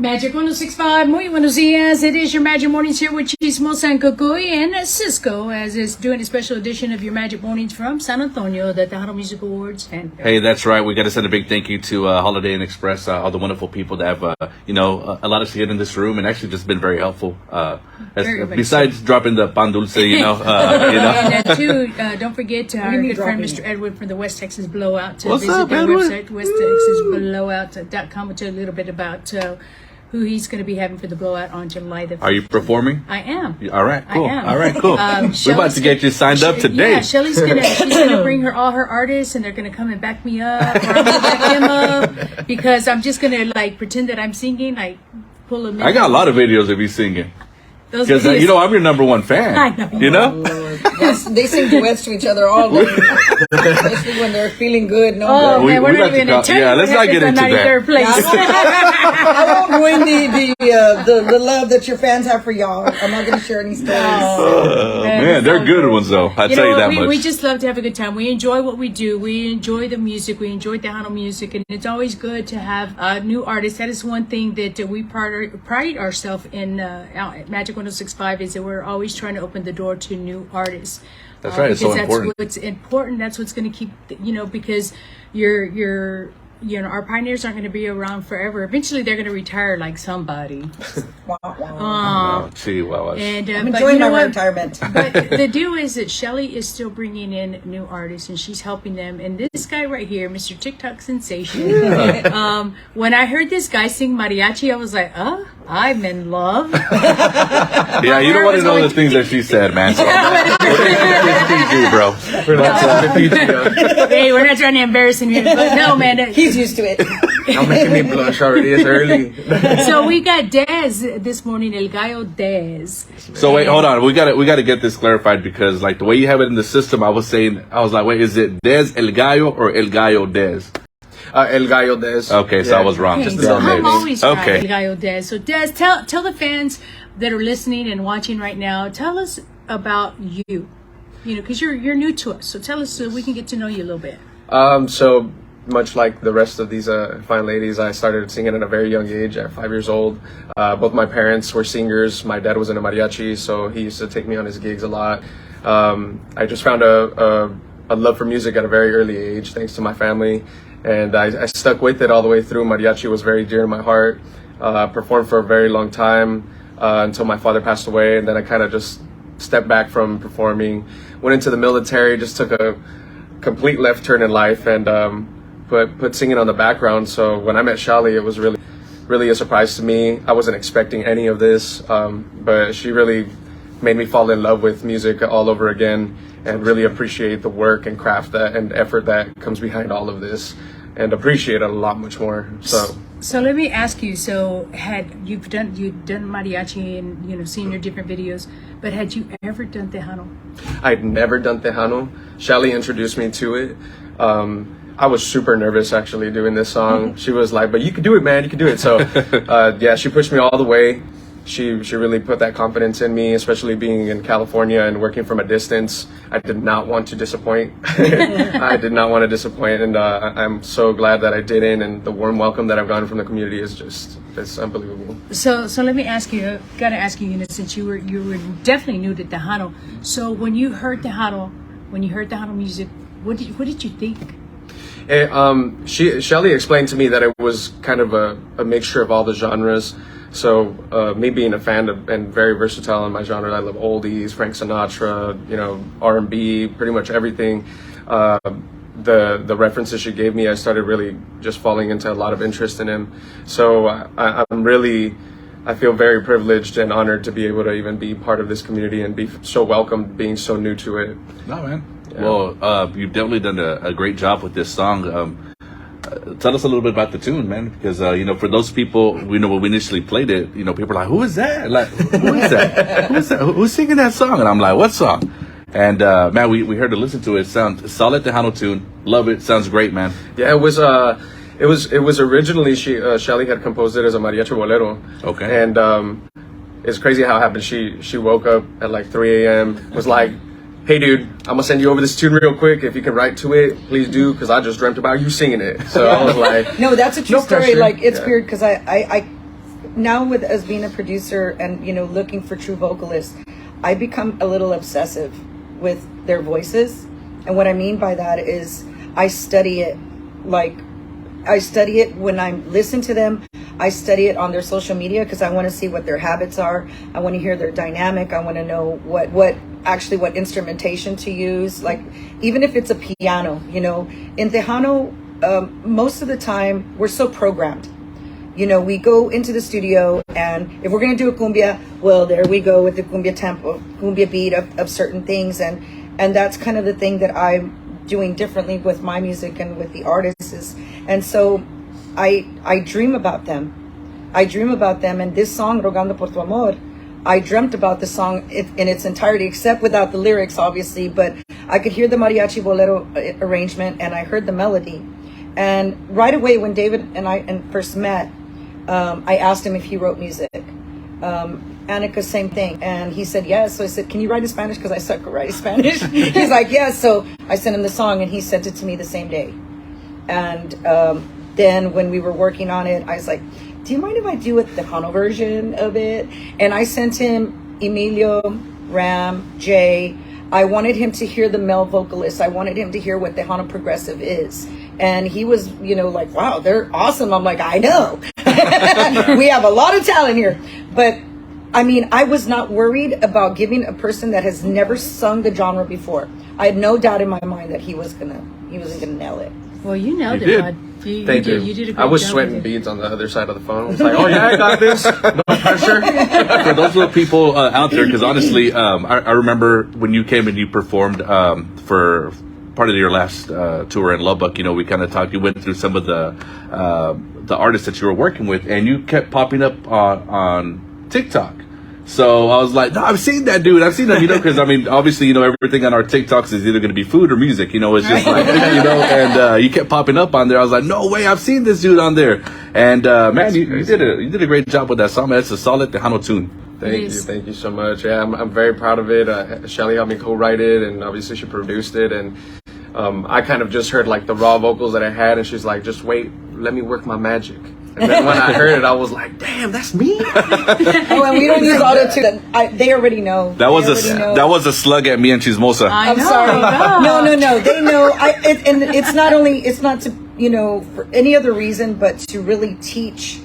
Magic 106.5, muy buenos dias. It is your Magic Mornings here with Chismo San Cucuy and Cisco, as is doing a special edition of your Magic Mornings from San Antonio, the Tejano Music Awards. Fanfair. Hey, that's right. We got to send a big thank you to Holiday Inn Express, all the wonderful people that have, allowed us to get in this room and actually just been very helpful. Besides dropping the pan dulce, And too, don't forget our good friend Mr. Edward from the West Texas Blowout. What's visit up, their Edward? website, westtexasblowout.com. We'll tell you a little bit about who he's going to be having for the blowout on July the 5th. Are you performing? I am. All right, cool. I am. All right, cool. We're about to get you signed up today. Yeah, Shelly's she's gonna bring all her artists, and they're gonna come and back me up, or I'm gonna back him up, because I'm just gonna pretend that I'm singing, pull a. I got a lot of videos of you singing. Because I'm your number one fan. I know. You know? Yes, they sing duets to each other all the time, especially when they're feeling good. Man, we're not even in yeah, let's not get into that. Third place. I won't ruin the love that your fans have for y'all. I'm not going to share any stories. Man, they're good ones though. I tell you that much. We just love to have a good time. We enjoy what we do. We enjoy the music. We enjoy Tejano music, and it's always good to have new artists. That is one thing that we pride ourselves in at Magic 106.5, is that we're always trying to open the door to new artists. That's right. It's so important. That's what's important. That's what's going to keep, because our pioneers aren't going to be around forever. Eventually, they're going to retire like somebody. Wow. And I'm enjoying my retirement. But the deal is that Shelly is still bringing in new artists, and she's helping them. And this guy right here, Mr. TikTok Sensation, when I heard this guy sing mariachi, I was like, I'm in love. Yeah, you don't want to know the things that she said, man. So PG, bro. Hey, we're not trying to embarrass him, but no, man. He's used to it. I'm making me blush already. It's early. So we got Dez this morning, El Gallo Dez. So wait, hold on. We got to get this clarified, because the way you have it in the system, I was like, wait, is it Dez El Gallo or El Gallo Dez? El Gallo Dez. Okay, so I was wrong. Just a So little I'm bit. always Okay. El Gallo Dez. So Dez, tell the fans that are listening and watching right now, tell us about you. Because you're new to us. So tell us so we can get to know you a little bit. So much like the rest of these fine ladies, I started singing at a very young age, at 5 years old. Both my parents were singers. My dad was in a mariachi, so he used to take me on his gigs a lot. I just found a love for music at a very early age, thanks to my family. And I stuck with it all the way through. Mariachi was very dear to my heart. Performed for a very long time until my father passed away, and then I kind of just stepped back from performing. Went into the military, just took a complete left turn in life, and put singing on the background. So when I met Shali, it was really a surprise to me. I wasn't expecting any of this, but she really made me fall in love with music all over again, and really appreciate the work and craft and effort that comes behind all of this, and appreciate it a lot much more. So let me ask you. So you've done mariachi and seen your different videos, but had you ever done Tejano? I'd never done Tejano. Shali introduced me to it. I was super nervous actually doing this song. She was like, "But you can do it, man. You can do it." So yeah, she pushed me all the way. She really put that confidence in me, especially being in California and working from a distance. I did not want to disappoint. I did not want to disappoint, and I'm so glad that I didn't. And the warm welcome that I've gotten from the community is it's unbelievable. So let me ask you. Gotta ask you, since you were definitely new to Tejano. So when you heard Tejano music, what did you think? Shelley explained to me that it was kind of a mixture of all the genres. So me being a fan and very versatile in my genre, I love oldies, Frank Sinatra, R&B, pretty much everything. The references she gave me, I started really just falling into a lot of interest in him. So I feel very privileged and honored to be able to even be part of this community and be so welcomed, being so new to it. No, man. Yeah. Well, you've definitely done a great job with this song. Tell us a little bit about the tune, man, because for those people, when we initially played it, people are like, "Who is that? Like, who is that? Who is that? Who's singing that song?" And I'm like, "What song?" And man, we heard to listen to it. Sounds solid Tejano tune. Love it. Sounds great, man. Yeah, it was originally Shelly had composed it as a mariachi bolero. Okay. And it's crazy how it happened. She woke up at like 3 a.m. was like, "Hey dude, I'm gonna send you over this tune real quick. If you can write to it, please do, because I just dreamt about you singing it." So I was like, No, that's a true No story. pressure. Like, it's Yeah. weird because I now with us being a producer and, you know, looking for true vocalists, I become a little obsessive with their voices. And what I mean by that is I study it. Like, I study it when I listen to them. I study it on their social media because I want to see what their habits are. I want to hear their dynamic. I want to know what instrumentation to use. Like, even if it's a piano, you know, in Tejano, most of the time we're so programmed. You know, we go into the studio, and if we're going to do a cumbia, well, there we go with the cumbia tempo, cumbia beat of certain things. And that's kind of the thing that I'm doing differently with my music and with the artists. And so I dream about them. I dream about them. And this song, Rogando por tu amor, I dreamt about the song in its entirety, except without the lyrics, obviously. But I could hear the mariachi bolero arrangement, and I heard the melody. And right away, when David and I first met, I asked him if he wrote music. Annika, same thing. And he said yes. So I said, can you write in Spanish? Because I suck at writing Spanish. He's like, yes. So I sent him the song, and he sent it to me the same day. And then when we were working on it, I was like, do you mind if I do a Tejano version of it? And I sent him Emilio, Ram, Jay. I wanted him to hear the male vocalist. I wanted him to hear what Tejano progressive is. And he was, you know, like, wow, they're awesome. I'm like, I know. We have a lot of talent here. But I mean, I was not worried about giving a person that has never sung the genre before. I had no doubt in my mind that he wasn't gonna nail it. Well, you nailed You it, did. bud. You Thank did. you. You did a great I was job sweating with it. beads on the other side of the phone. I was like, oh yeah, I got this. No pressure. For those little people out there, because honestly, I remember when you came and you performed for part of your last tour in Lubbock. You know, we kind of talked. You went through some of the artists that you were working with, and you kept popping up on TikTok. So I was like, no, I've seen that dude. I've seen him, you know, because I mean, obviously, you know, everything on our TikToks is either going to be food or music, you know, it's just like, you know, and you kept popping up on there. I was like, no way, I've seen this dude on there. And man, you did a great job with that song, man. It's a solid Tejano tune. Thank you so much. Yeah, I'm very proud of it. Shelly helped me co-write it, and obviously she produced it. And I kind of just heard like the raw vocals that I had, and she's like, just wait, let me work my magic. And then when I heard it, I was like, damn, that's me. Oh, and we don't use auto-tune. They already know. That was a slug at me and Chismosa. I'm sorry. No. They know. And it's not to, you know, for any other reason, but to really teach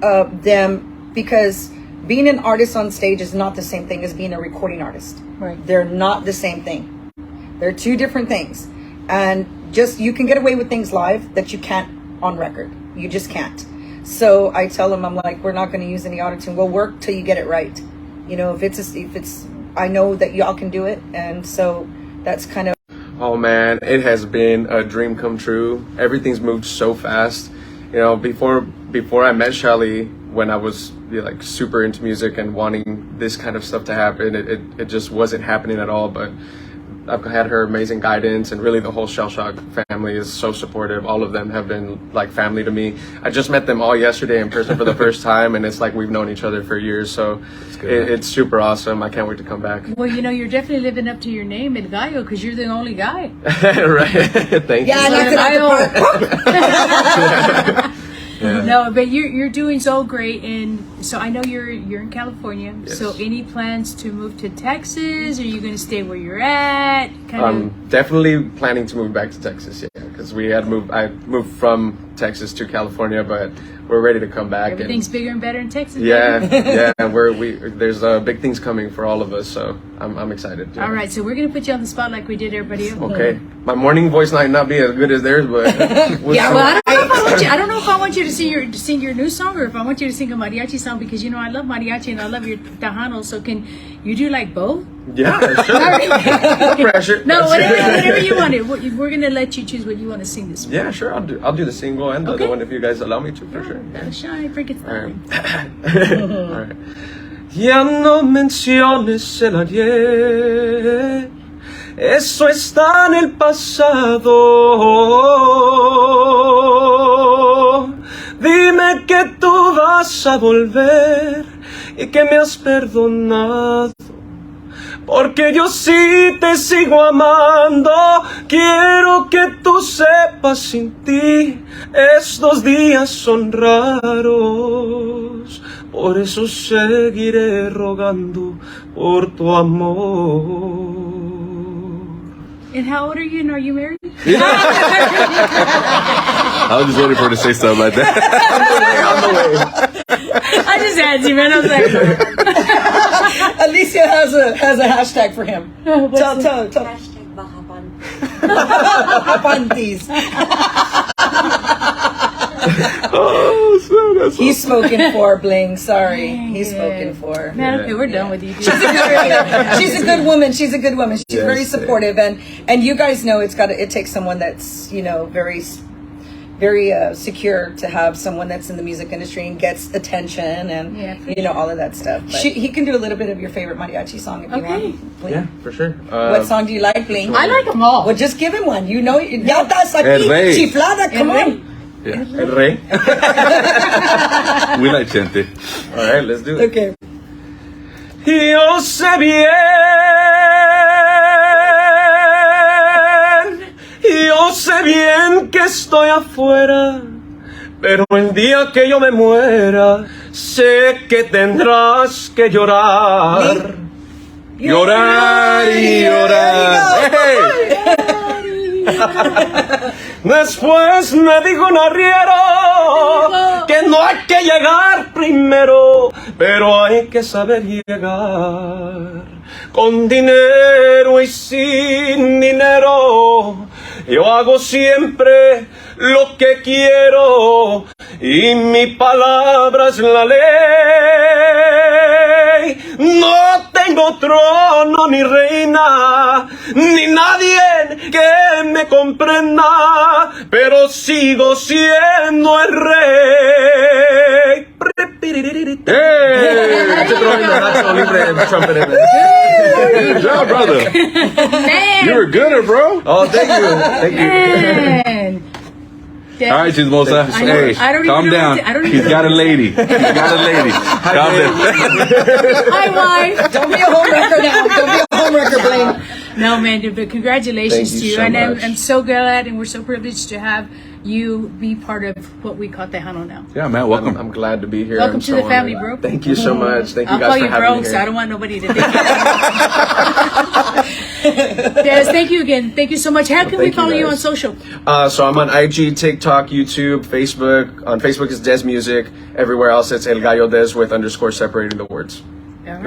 them, because being an artist on stage is not the same thing as being a recording artist. Right. They're not the same thing. They're two different things. And just, you can get away with things live that you can't on record. You just can't. So I tell them, I'm like, we're not going to use any auto-tune. We'll work till you get it right. You know, if it's, I know that y'all can do it. And so that's kind of. Oh man, it has been a dream come true. Everything's moved so fast. You know, before I met Shelly, when I was like super into music and wanting this kind of stuff to happen, it just wasn't happening at all. But I've had her amazing guidance, and really the whole Shell Shock family is so supportive. All of them have been like family to me. I just met them all yesterday in person for the first time, and it's like we've known each other for years. So it's super awesome. I can't wait to come back. Well, you know, you're definitely living up to your name, El Gallo, because you're the only guy. Right. Thank you. Yeah, Yeah. No, but you're doing so great, and so I know you're in California. Yes. So any plans to move to Texas? Are you going to stay where you're at? I'm definitely planning to move back to Texas, yeah, because I moved from Texas to California, but we're ready to come back. Everything's bigger and better in Texas. Yeah, baby. yeah, there's big things coming for all of us, so I'm excited. Yeah. All right, so we're going to put you on the spot like we did everybody else. Okay, my morning voice might not be as good as theirs, but Yeah, well, I don't know if I want you to sing your new song, or if I want you to sing a mariachi song, because you know I love mariachi and I love your Tejano. So can you do like both? Yeah, sure. No pressure. No, whatever you want. We're gonna let you choose what you want to sing this morning. Yeah, sure. I'll do the single and the other one if you guys allow me to, for sure. Gotta shine, freak it. All right. Ya no menciones el ayer, eso está en el pasado. Dime que tú vas a volver y que me has perdonado. Porque yo sí te sigo amando. Quiero que tú sepas, sin ti estos días son raros. por eso seguiré rogando por tu amor. And how old are you and are you married? I was just waiting for her to say something like that. On the way. I just had you, man. I was like, Alicia has a hashtag for him. Tell. Hashtag bakapan. Panties. Oh, so that's He's spoken for, Bling. Sorry. He's spoken for. man, okay, we're done with you. She's a good woman. She's very supportive, and you guys know it takes someone that's very secure to have someone that's in the music industry and gets attention and all of that stuff. But he can do a little bit of your favorite mariachi song if you want. Bling. Yeah, for sure. What song do you like, Bling? I like them all. Well, just give him one. Ya estás El aquí, Rey. chiflada. Come on. Yeah. El Rey. We like Chente. All right, let's do it. Okay. Yo sé bien que estoy afuera, pero el día que yo me muera, sé que tendrás que llorar. Llorar y llorar. Hey. Después me dijo un arriero que no hay que llegar primero, pero hay que saber llegar. Con dinero y sin dinero, yo hago siempre lo que quiero y mi palabra es la ley. No tengo trono ni reina, ni nadie que me comprenda, pero sigo siendo el rey. Good job, brother. You were gooder, bro. Oh, thank you. Man. All right, Chismosa. Hey, I don't even calm know down. what to- I don't He's even got a lady. Calm down. Hi, wife. Don't be a homewrecker now. Don't be a homewrecker, Blaine. No, man, dude, but congratulations Thank to you you. so And much. I'm so glad and we're so privileged to have you be part of what we call Tejano now. Yeah, man, welcome. I'm glad to be here. Welcome I'm to so the family, honored. bro. Thank you so much. Thank you I'll guys call for you having bro, me so here. I don't want nobody to think. Des, thank you again. Thank you so much. How can we thank you, follow you guys. on social? So I'm on IG, TikTok, YouTube, Facebook. On Facebook it's Des Music. Everywhere else it's El Gallo Des with _ separating the words. All right.